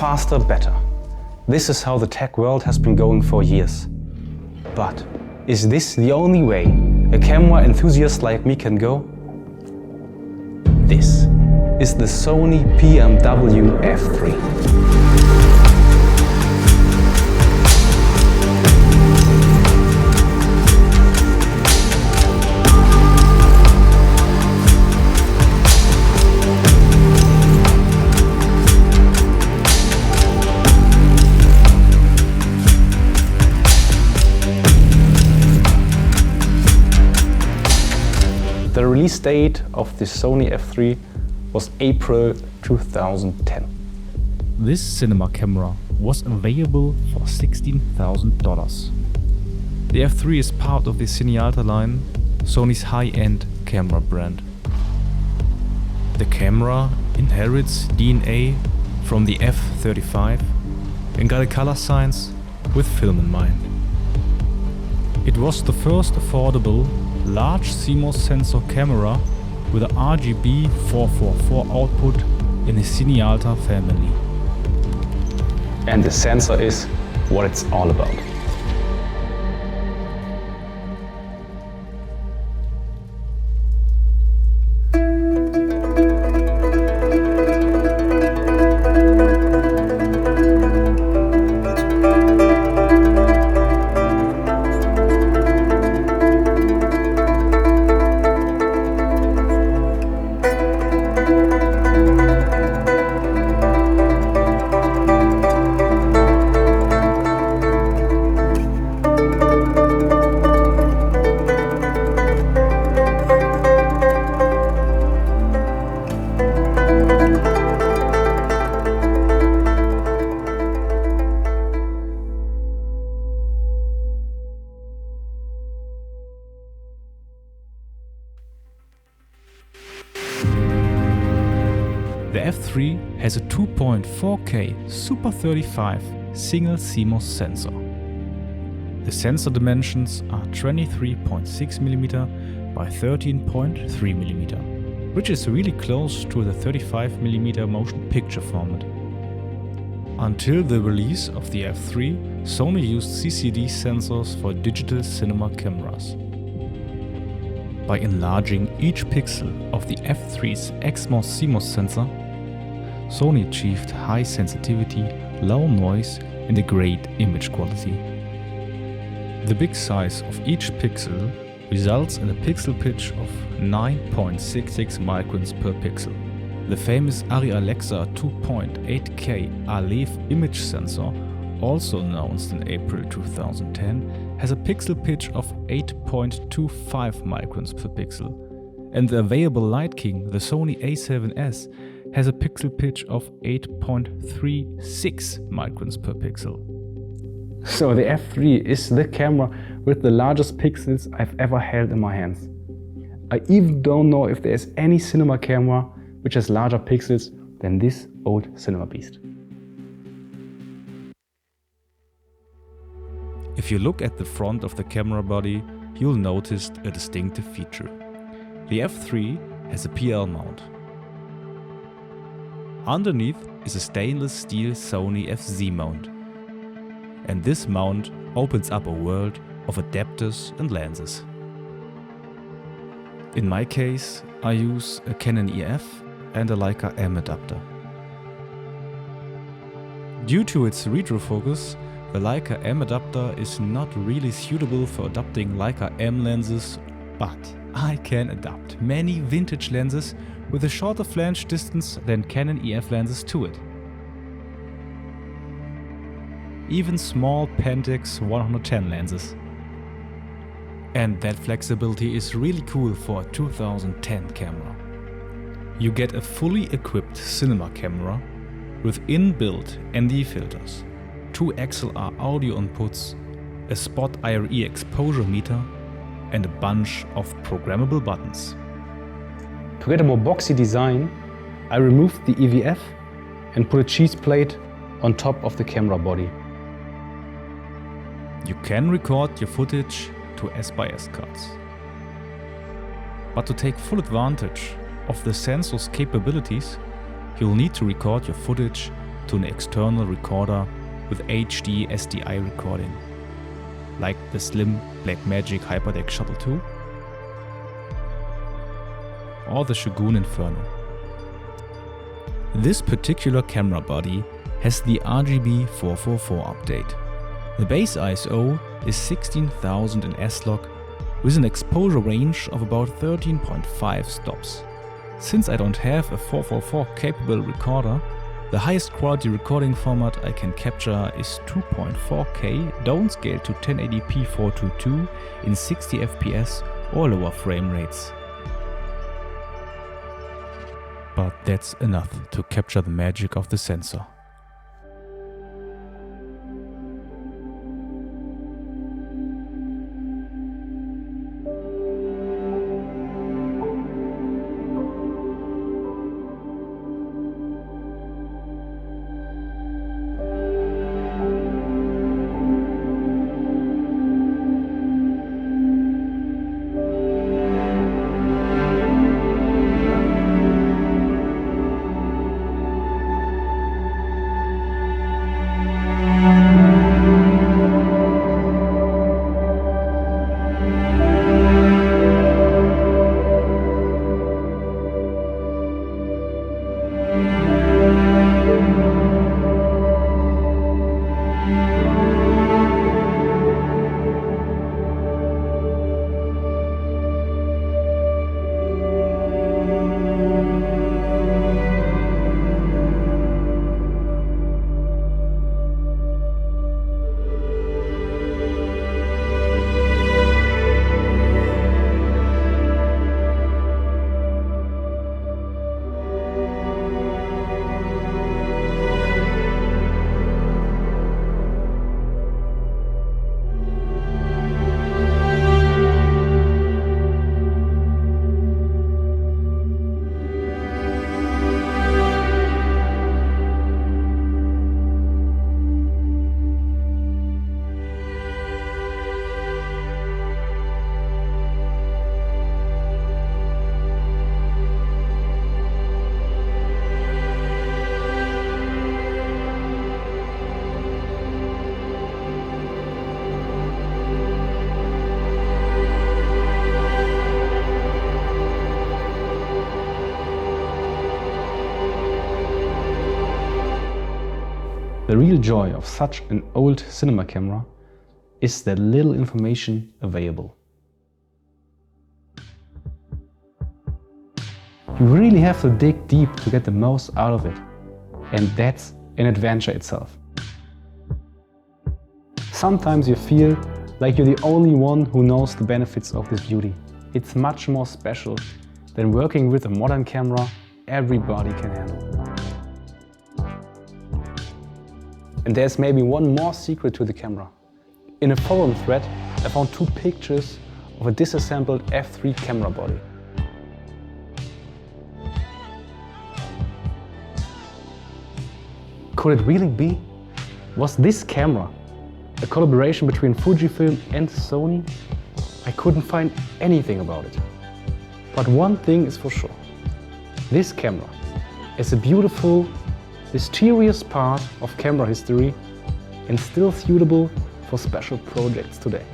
faster, better. This is how the tech world has been going for years. But is this the only way a camera enthusiast like me can go? This is the Sony PMW-F3. The release date of the Sony F3 was April 2010. This cinema camera was available for $16,000. The F3 is part of the CINEALTA Line, Sony's high-end camera brand. The camera inherits DNA from the F35 and got a color science with film in mind. It was the first affordable large CMOS sensor camera with a RGB 444 output in the CINEALTA family. And the sensor is what it's all about. The F3 has a 2.4K Super 35 single CMOS sensor. The sensor dimensions are 23.6mm by 13.3mm, which is really close to the 35mm motion picture format. Until the release of the F3, Sony used CCD sensors for digital cinema cameras. By enlarging each pixel of the F3's XMOS CMOS sensor, Sony achieved high sensitivity, low noise and a great image quality. The big size of each pixel results in a pixel pitch of 9.66 microns per pixel. The famous Arri Alexa 2.8K Aleph image sensor, also announced in April 2010, has a pixel pitch of 8.25 microns per pixel. And the available Light King, the Sony A7S, has a pixel pitch of 8.36 microns per pixel. So the F3 is the camera with the largest pixels I've ever held in my hands. I even don't know if there's any cinema camera which has larger pixels than this old cinema beast. If you look at the front of the camera body, you'll notice a distinctive feature. The F3 has a PL mount. Underneath is a stainless steel Sony FZ mount. And this mount opens up a world of adapters and lenses. In my case, I use a Canon EF and a Leica M adapter. Due to its retrofocus, the Leica M adapter is not really suitable for adapting Leica M lenses, but I can adapt many vintage lenses with a shorter flange distance than Canon EF lenses to it. Even small Pentax 110 lenses. And that flexibility is really cool for a 2010 camera. You get a fully equipped cinema camera with inbuilt ND filters, 2 XLR audio inputs, a spot IRE exposure meter and a bunch of programmable buttons. To get a more boxy design, I removed the EVF and put a cheese plate on top of the camera body. You can record your footage to S/S cards. But to take full advantage of the sensor's capabilities, you'll need to record your footage to an external recorder with HD SDI recording, like the slim Blackmagic Hyperdeck Shuttle 2 or the Shogun Inferno. This particular camera body has the RGB 444 update. The base ISO is 16,000 in S-Log with an exposure range of about 13.5 stops. Since I don't have a 444 capable recorder, the highest quality recording format I can capture is 2.4K downscaled to 1080p 422 in 60 FPS or lower frame rates. But that's enough to capture the magic of the sensor. The real joy of such an old cinema camera is that little information available. You really have to dig deep to get the most out of it, and that's an adventure itself. Sometimes you feel like you're the only one who knows the benefits of this beauty. It's much more special than working with a modern camera everybody can handle. And there's maybe one more secret to the camera. In a forum thread, I found 2 pictures of a disassembled F3 camera body. Could it really be? Was this camera a collaboration between Fujifilm and Sony? I couldn't find anything about it. But one thing is for sure. This camera is a beautiful, mysterious part of camera history and still suitable for special projects today.